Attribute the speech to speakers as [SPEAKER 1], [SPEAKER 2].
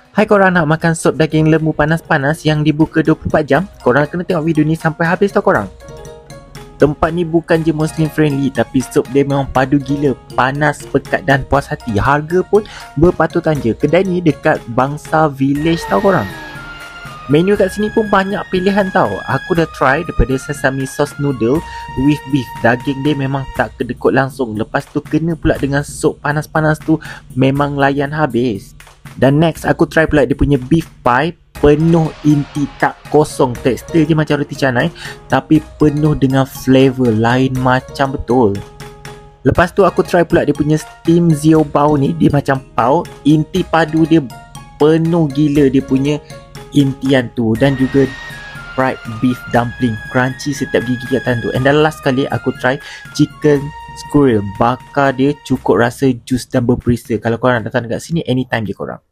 [SPEAKER 1] Hai korang nak makan sup daging lembu panas-panas yang dibuka 24 jam? Korang kena tengok video ni sampai habis tau korang. Tempat ni bukan je Muslim friendly, tapi sup dia memang padu gila, panas, pekat dan puas hati. Harga pun berpatutan je. Kedai ni dekat Bangsa Village tau korang. Menu kat sini pun banyak pilihan tau. Aku dah try daripada sesame sauce noodle with beef. Daging dia memang tak kedekut langsung. Lepas tu kena pula dengan sup panas-panas tu, memang layan habis. Dan next aku try pula dia punya beef pie. Penuh inti, tak kosong. Tekstur je macam roti canai, tapi penuh dengan flavor lain macam betul. Lepas tu aku try pula dia punya steam zio bao ni. Dia macam pau. Inti padu dia penuh gila dia punya intian tu. Dan juga fried beef dumpling, crunchy setiap gigi kat tu. And then last kali aku try chicken squirrel. Bakar dia cukup rasa jus dan berperisa. Kalau korang datang dekat sini, anytime je korang.